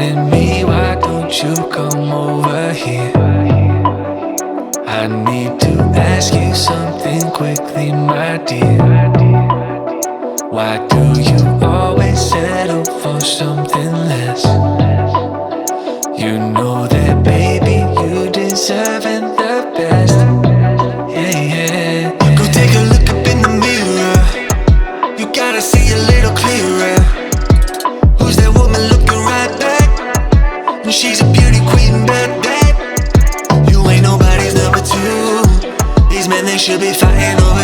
calling me, why don't you come over here? I need to ask you something quickly, my dear. Why do you always settle for something less? You know that, baby, you deserving the best. Yeah, yeah. Go take a look up in the mirror. You gotta see a little clearer. Who's that woman looking right back? And she's a beauty queen, that you ain't nobody's number two. These men, they should be fighting over